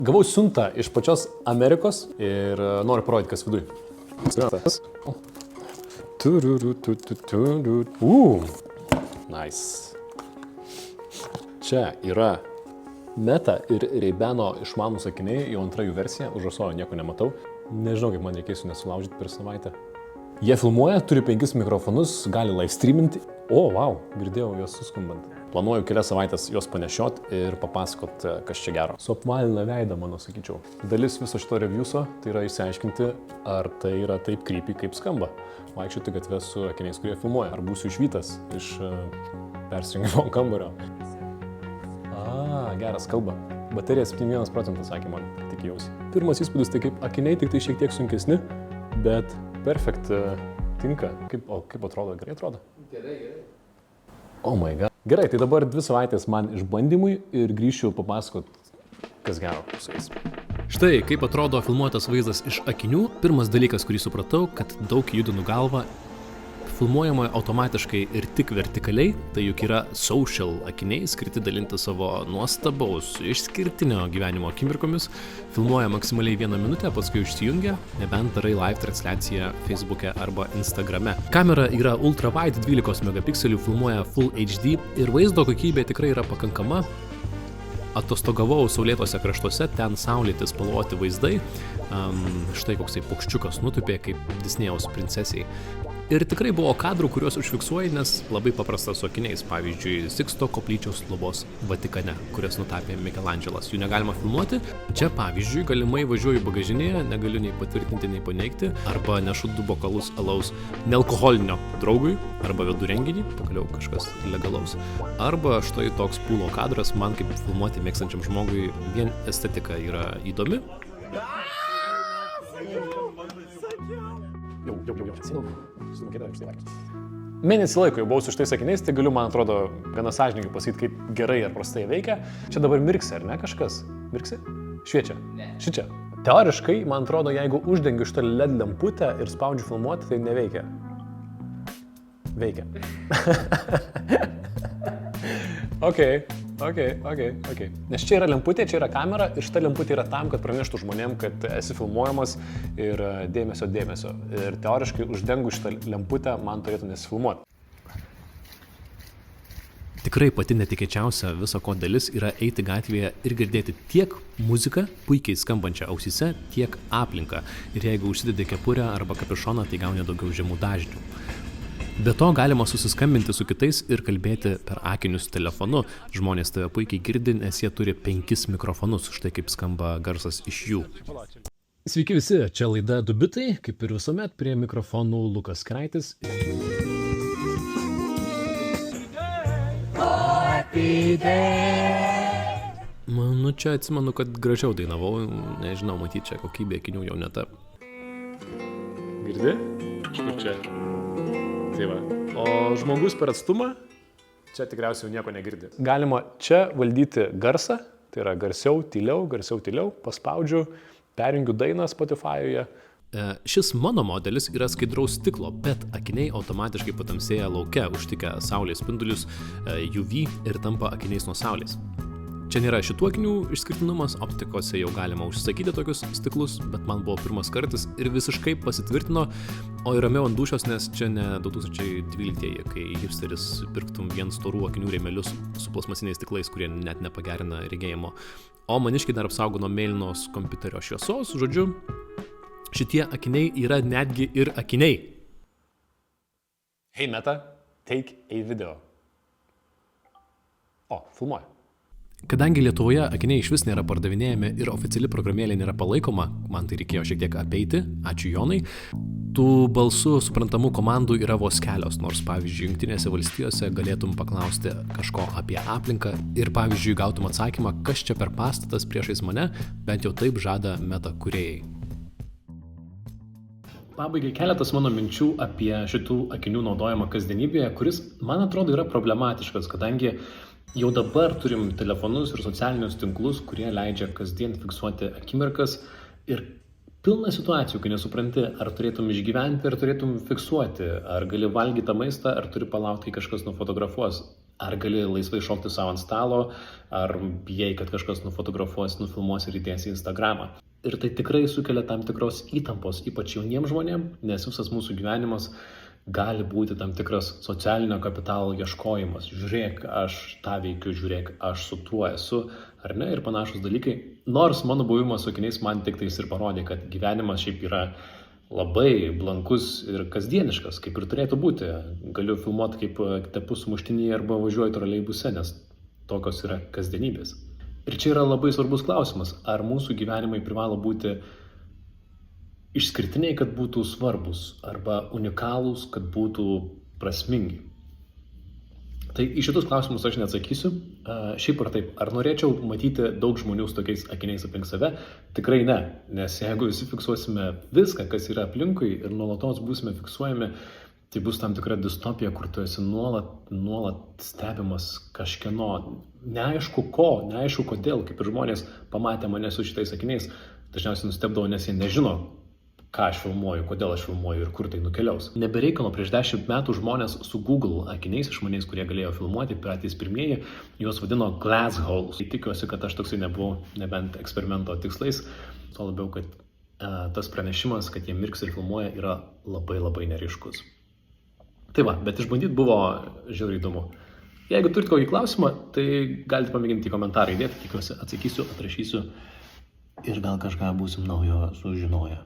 Gavau siuntą iš pačios Amerikos ir noriu parodyti, kas viduj. Nice. Čia yra Meta ir Ray-Bano išmanūs akiniai, jau antra jų versija, užrasojo nieko nematau. Nežinau, kaip man reikės jų nesulaužyti per savaitę. Jie filmuoja, turi 5 mikrofonus, gali live streaminti. O, wow, girdėjau juos suskumbant. Planuoju kelias savaitės juos panešiot ir papasakot, kas čia gero. Suapvalina veidą, mano sakyčiau. Dalis viso šito reviewso tai yra išsiaiškinti, ar tai yra taip creepy, kaip skamba. Vaikščioti gatvę su akiniais, kurie filmuoja. Ar būsiu išvytas iš persijungimo kambario. Geras kalba. Baterija 71% sakė man, tikėjausi. Pirmas įspūdis tai kaip akiniai, tik tai šiek tiek sunkesni, bet perfekt tinka. Kaip atrodo? Gerai atrodo? Gerai. Oh my god. Gerai, tai dabar 2 savaitės man išbandymui ir grįšiu papasakot, kas gero su jais. Štai, kaip atrodo filmuotas vaizdas iš akinių. Pirmas dalykas, kurį supratau, kad daug judinu galvą. Filmuojama automatiškai ir tik vertikaliai, tai juk yra social akiniai, skirti dalinti savo nuostabaus, išskirtinio gyvenimo akimirkomis. Filmuoja maksimaliai 1 minutę, paskui išsijungia, nebent darai live transliaciją Facebook'e arba Instagram'e. Kamera yra ultra wide 12 megapikselių, filmuoja Full HD ir vaizdo kokybė tikrai yra pakankama. Atostogavau saulėtose kraštuose, ten saulėti spalvoti vaizdai. Štai koksai paukščiukas nutupė kaip Disnėjaus princesiai. Ir tikrai buvo kadrų, kuriuos užfiksuoji, nes labai paprastas su akiniais. Pavyzdžiui, Siksto koplyčios lubos Vatikane, kurias nutapė Mikelandželas. Jų negalima filmuoti. Čia, pavyzdžiui, galimai važiuoju bagažinėje, negaliu nei patvirtinti, nei paneigti. Arba nešu 2 bokalus alaus nealkoholinio draugui, arba vedu renginį, pagaliau kažkas legalaus. Arba štai toks pūlo kadras, man kaip filmuoti mėgstančiam žmogui vien estetika yra įdomi. Mėnesį laiko jau buvau su šitais akiniais, tai galiu, man atrodo, gana sąžininkai pasakyti, kaip gerai ar prastai veikia. Čia dabar mirksi, ar ne kažkas? Mirksi? Šviečia? Ne. Šičia. Teoriškai, man atrodo, jeigu uždengiu šitą LED lemputę ir spaudžiu filmuoti, tai neveikia. Veikia. Ok. Nes čia yra lemputė, čia yra kamera ir šita lemputė yra tam, kad praneštų žmonėm, kad esi filmuojamas ir dėmesio. Ir teoriškai uždengu šitą lemputę, man turėtų nesifilmuoti. Tikrai pati netikėčiausia viso ko dalis yra eiti gatvėje ir girdėti tiek muziką, puikiai skambančią ausyse, tiek aplinką. Ir jeigu užsidedi kepurę arba kapišoną, tai gauni daugiau žemų dažnių. Be to galima susiskambinti su kitais ir kalbėti per akinius telefonu. Žmonės tave puikiai girdi, nes jie turi 5 mikrofonus, štai kaip skamba garsas iš jų. Sveiki visi, čia laida Du bitai, kaip ir visuomet prie mikrofonų Lukas Kraitis. Nu čia atsimenu, kad gražiau dainavau, nežinau, matyt, čia kokybė akinių jau ne ta. Girdi? Kaip čia? Tai va. O žmogus per atstumą, čia tikriausiai jau nieko negirdi. Galima čia valdyti garsą, tai yra garsiau, tyliau, paspaudžiu, perjungiu dainą Spotify'uje. Šis mano modelis yra skaidraus stiklo, bet akiniai automatiškai patamsėja lauke, užtikę saulės spindulius UV ir tampa akiniais nuo saulės. Čia nėra šitų akinių išskirtinumas, optikose jau galima užsakyti tokius stiklus, bet man buvo pirmas kartas ir visiškai pasitvirtino, o ir ramiau ant dūšios, nes čia ne 2012-ieji, kai hipsteris pirktum vien storų akinių rėmelius su plasmasiniais stiklais, kurie net nepagerina regėjimo, o maniškiai dar apsaugo nuo mėlynos kompiuterio šviesos. Žodžiu, šitie akiniai yra netgi ir akiniai. Hey Meta, take a video. O, filmuoja. Kadangi Lietuvoje akiniai iš vis nėra pardavinėjami ir oficiali programėlė nėra palaikoma, man tai reikėjo šiek tiek apeiti, ačiū Jonai, tų balsų suprantamų komandų yra vos kelios, nors pavyzdžiui Jungtinėse valstijose galėtum paklausti kažko apie aplinką ir pavyzdžiui gautum atsakymą, kas čia per pastatas priešais mane, bent jau taip žada Meta kūrėjai. Pabaigai keletas mano minčių apie šitų akinių naudojimą kasdienybėje, kuris, man atrodo, yra problematiškas, kadangi jau dabar turim telefonus ir socialinius tinklus, kurie leidžia kasdien fiksuoti akimirkas ir pilna situacijų, kai nesupranti, ar turėtum išgyventi, ar turėtum fiksuoti, ar gali valgyti tą maistą, ar turi palaukti, kai kažkas nufotografuos. Ar gali laisvai šokti savo ant stalo, ar bijai, kad kažkas nufotografuos, nufilmuos ir įdės į Instagramą. Ir tai tikrai sukelia tam tikros įtampos, ypač jauniems žmonėms, nes visas mūsų gyvenimas gali būti tam tikras socialinio kapitalo ieškojimas. Žiūrėk, aš tą veikiu, žiūrėk, aš su tuo esu, ar ne, ir panašus dalykai. Nors mano buvimas su akiniais man tik tais ir parodė, kad gyvenimas šiaip yra labai blankus ir kasdieniškas, kaip ir turėtų būti. Galiu filmuoti, kaip tepu sumuštinį arba važiuoju troleibuse, nes tokios yra kasdienybės. Ir čia yra labai svarbus klausimas, ar mūsų gyvenimai privalo būti išskirtiniai, kad būtų svarbus, arba unikalūs, kad būtų prasmingi. Tai į šitus klausimus aš neatsakysiu. Šiaip ar taip, ar norėčiau matyti daug žmonių su tokiais akiniais aplink save? Tikrai ne, nes jeigu visi fiksuosime viską, kas yra aplinkui ir nuolatos būsime fiksuojami, tai bus tam tikra distopija, kur tu esi nuolat stebimas kažkieno, neaišku ko, neaišku kodėl, kaip ir žmonės pamatę mane su šitais akiniais, dažniausiai nustebdavo, nes jie nežino, ką aš filmuoju, kodėl aš filmuoju ir kur tai nukeliaus. Nebereikalo prieš 10 metų žmonės su Google akiniais išmaniais, kurie galėjo filmuoti, patys pirmieji, juos vadino glass holes. Tikiuosi, kad aš toksai nebuvau, nebent eksperimento tikslais, to labiau, kad tas pranešimas, kad jie mirks ir filmuoja, yra labai neryškus. Tai va, bet išbandyti buvo žiauriai įdomu. Jeigu turite kokį klausimą, tai galite pamėginti į komentarą įdėti, tikiuosi atsakysiu, atrašysiu ir gal kažką būsim naujo sužinoję.